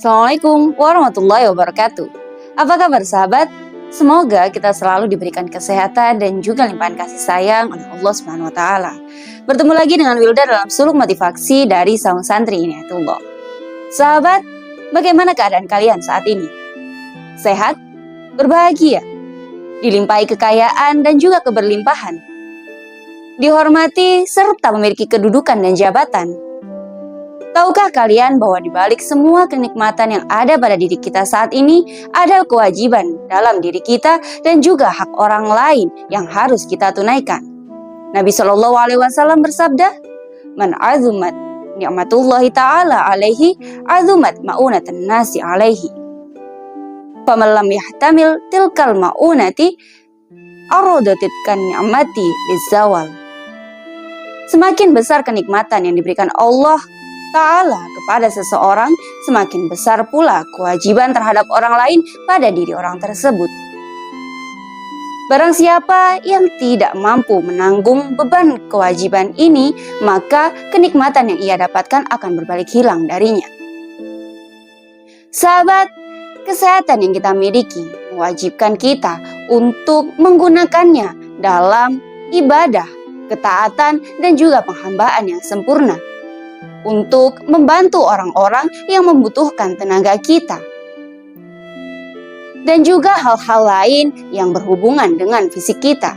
Assalamualaikum warahmatullahi wabarakatuh. Apa kabar sahabat? Semoga kita selalu diberikan kesehatan dan juga limpahan kasih sayang oleh Allah Subhanahu wa taala. Bertemu lagi dengan Wilda dalam suluk motivasi dari Saung Santri Inayatullah. Sahabat, bagaimana keadaan kalian saat ini? Sehat? Berbahagia? Dilimpahi kekayaan dan juga keberlimpahan? Dihormati serta memiliki kedudukan dan jabatan? Tahukah kalian bahwa di balik semua kenikmatan yang ada pada diri kita saat ini, ada kewajiban dalam diri kita dan juga hak orang lain yang harus kita tunaikan. Nabi Shallallahu Alaihi Wasallam bersabda, "Man azumat ni'matullahi ta'ala alaihi, azumat ma'unatan nasi alaihi. Faman lam yahtamil tilkal ma'unati, arodatit kan ni'mati lizawal." Semakin besar kenikmatan yang diberikan Allah Ta'ala kepada seseorang, semakin besar pula kewajiban terhadap orang lain pada diri orang tersebut. Barang siapa yang tidak mampu menanggung beban kewajiban ini, maka kenikmatan yang ia dapatkan akan berbalik hilang darinya. Sahabat, kesehatan yang kita miliki mewajibkan kita untuk menggunakannya dalam ibadah, ketaatan, dan juga penghambaan yang sempurna, untuk membantu orang-orang yang membutuhkan tenaga kita, dan juga hal-hal lain yang berhubungan dengan fisik kita.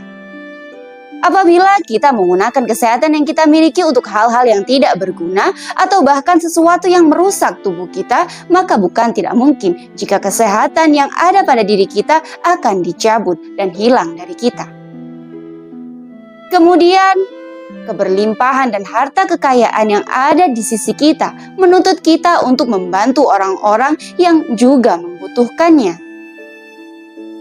Apabila kita menggunakan kesehatan yang kita miliki untuk hal-hal yang tidak berguna atau bahkan sesuatu yang merusak tubuh kita, maka bukan tidak mungkin jika kesehatan yang ada pada diri kita akan dicabut dan hilang dari kita. Kemudian keberlimpahan dan harta kekayaan yang ada di sisi kita menuntut kita untuk membantu orang-orang yang juga membutuhkannya.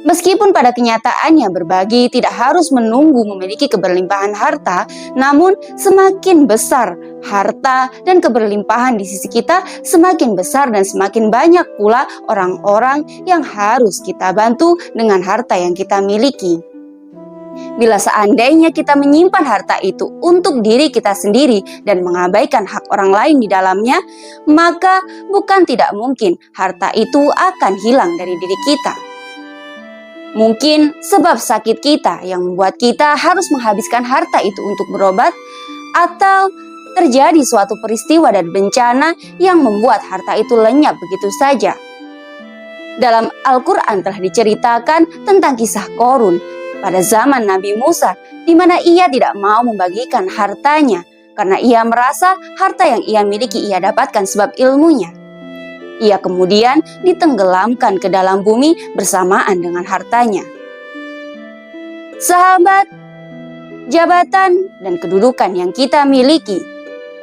Meskipun pada kenyataannya berbagi tidak harus menunggu memiliki keberlimpahan harta, namun semakin besar harta dan keberlimpahan di sisi kita, semakin besar dan semakin banyak pula orang-orang yang harus kita bantu dengan harta yang kita miliki. Bila seandainya kita menyimpan harta itu untuk diri kita sendiri dan mengabaikan hak orang lain di dalamnya, maka bukan tidak mungkin harta itu akan hilang dari diri kita. Mungkin sebab sakit kita yang membuat kita harus menghabiskan harta itu untuk berobat, atau terjadi suatu peristiwa dan bencana yang membuat harta itu lenyap begitu saja. Dalam Al-Quran telah diceritakan tentang kisah Qorun pada zaman Nabi Musa, di mana ia tidak mau membagikan hartanya karena ia merasa harta yang ia miliki ia dapatkan sebab ilmunya. Ia kemudian ditenggelamkan ke dalam bumi bersamaan dengan hartanya. Sahabat, jabatan dan kedudukan yang kita miliki,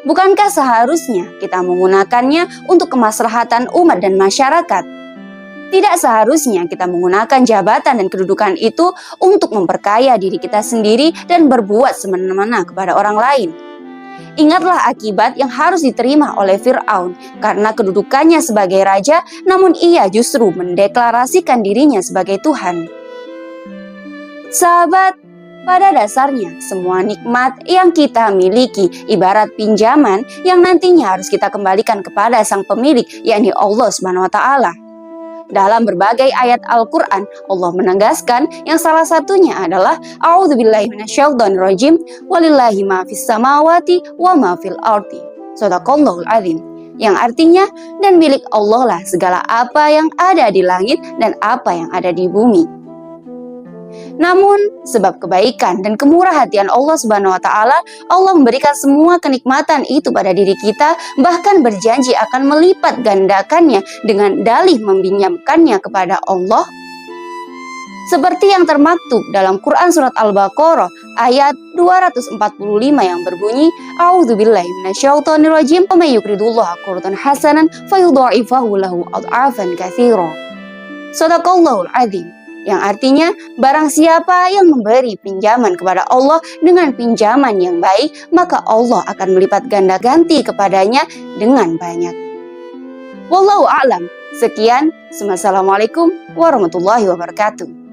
bukankah seharusnya kita menggunakannya untuk kemaslahatan umat dan masyarakat? Tidak seharusnya kita menggunakan jabatan dan kedudukan itu untuk memperkaya diri kita sendiri dan berbuat semena-mena kepada orang lain. Ingatlah akibat yang harus diterima oleh Fir'aun karena kedudukannya sebagai raja, namun ia justru mendeklarasikan dirinya sebagai Tuhan. Sahabat, pada dasarnya semua nikmat yang kita miliki ibarat pinjaman yang nantinya harus kita kembalikan kepada sang pemilik, yakni Allah Subhanahu wa taala. Dalam berbagai ayat Al-Quran, Allah menegaskan yang salah satunya adalah A'udzubillahi minasyaitonirrajim, walillahi ma fis samawati wa ma fil ardi. Shadaqallahul azim. Yang artinya, dan milik Allah lah segala apa yang ada di langit dan apa yang ada di bumi. Namun, sebab kebaikan dan kemurah hatian Allah Subhanahu wa taala, Allah memberikan semua kenikmatan itu pada diri kita, bahkan berjanji akan melipat gandakannya dengan dalih meminjamkannya kepada Allah. Seperti yang termaktub dalam Quran surat Al-Baqarah ayat 245 yang berbunyi, A'udzubillahi minasyaitonirrajim, wa may yuqridullaha qardan hasanan fayudha'ifahu lahu ad'afan katsira. Shadaqallahul azim. Yang artinya, barang siapa yang memberi pinjaman kepada Allah dengan pinjaman yang baik, maka Allah akan melipat ganda ganti kepadanya dengan banyak. Wallahu a'lam. Sekian, Assalamualaikum warahmatullahi wabarakatuh.